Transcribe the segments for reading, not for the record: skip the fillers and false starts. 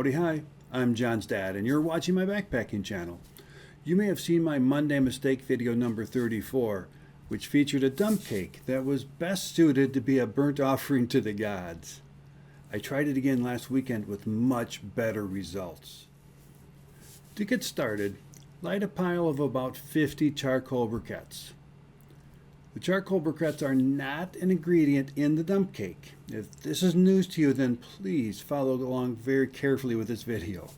Howdy hi, I'm John's dad and you're watching my backpacking channel. You may have seen my Monday mistake video number 34, which featured a dump cake that was best suited to be a burnt offering to the gods. I tried it again last weekend with much better results. To get started, light a pile of about 50 charcoal briquettes. The charcoal briquettes are not an ingredient in the dump cake. If this is news to you, then please follow along very carefully with this video.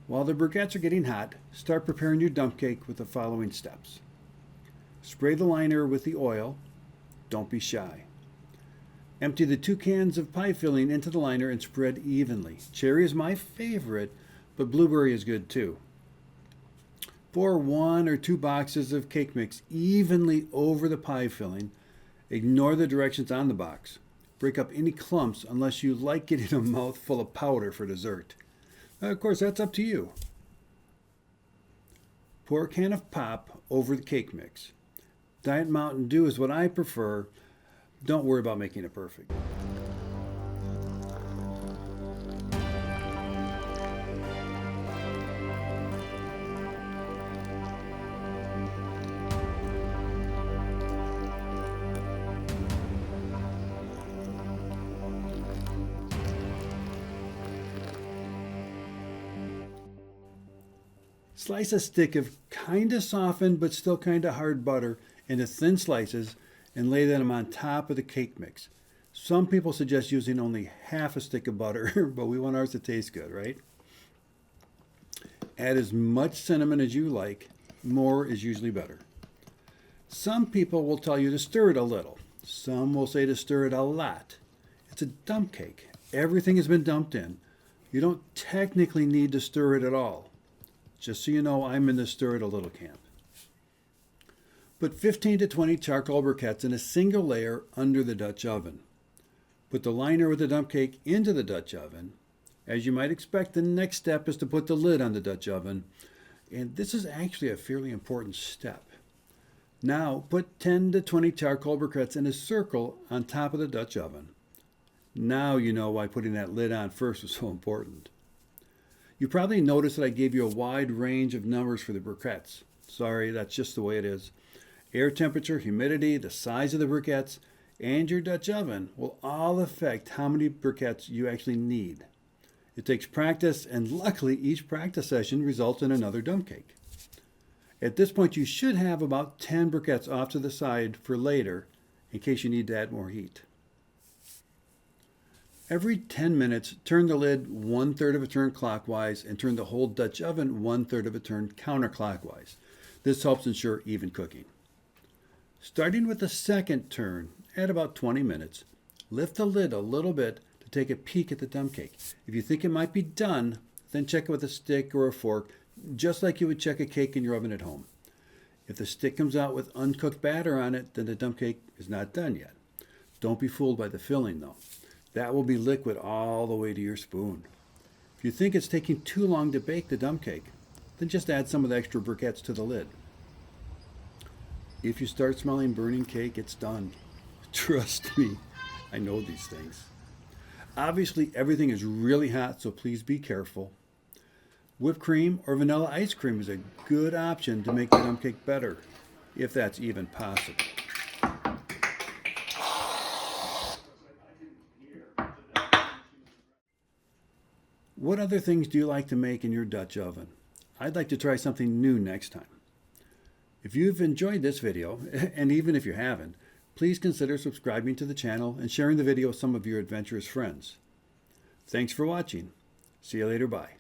While the briquettes are getting hot, start preparing your dump cake with the following steps. Spray the liner with the oil. Don't be shy. Empty the 2 cans of pie filling into the liner and spread evenly. Cherry is my favorite, but blueberry is good too. Pour 1 or 2 boxes of cake mix evenly over the pie filling. Ignore the directions on the box. Break up any clumps unless you like getting a mouthful of powder for dessert. Of course, that's up to you. Pour a can of pop over the cake mix. Diet Mountain Dew is what I prefer. Don't worry about making it perfect. Slice a stick of kind of softened but still kind of hard butter into thin slices and lay them on top of the cake mix. Some people suggest using only half a stick of butter, but we want ours to taste good, right? Add as much cinnamon as you like. More is usually better. Some people will tell you to stir it a little. Some will say to stir it a lot. It's a dump cake. Everything has been dumped in. You don't technically need to stir it at all. Just so you know, I'm in the stir it a little camp. Put 15 to 20 charcoal briquettes in a single layer under the Dutch oven. Put the liner with the dump cake into the Dutch oven. As you might expect, the next step is to put the lid on the Dutch oven. And this is actually a fairly important step. Now, put 10 to 20 charcoal briquettes in a circle on top of the Dutch oven. Now you know why putting that lid on first was so important. You probably noticed that I gave you a wide range of numbers for the briquettes. Sorry, that's just the way it is. Air temperature, humidity, the size of the briquettes, and your Dutch oven will all affect how many briquettes you actually need. It takes practice, and luckily each practice session results in another dump cake. At this point, you should have about 10 briquettes off to the side for later in case you need to add more heat. Every 10 minutes, turn the lid 1/3 of a turn clockwise and turn the whole Dutch oven 1/3 of a turn counterclockwise. This helps ensure even cooking. Starting with the second turn at about 20 minutes, lift the lid a little bit to take a peek at the dump cake. If you think it might be done, then check it with a stick or a fork, just like you would check a cake in your oven at home. If the stick comes out with uncooked batter on it, then the dump cake is not done yet. Don't be fooled by the filling though. That will be liquid all the way to your spoon. If you think it's taking too long to bake the dump cake, then just add some of the extra briquettes to the lid. If you start smelling burning cake, it's done. Trust me, I know these things. Obviously, everything is really hot, so please be careful. Whipped cream or vanilla ice cream is a good option to make the dump cake better, if that's even possible. What other things do you like to make in your Dutch oven? I'd like to try something new next time. If you've enjoyed this video, and even if you haven't, please consider subscribing to the channel and sharing the video with some of your adventurous friends. Thanks for watching. See you later. Bye.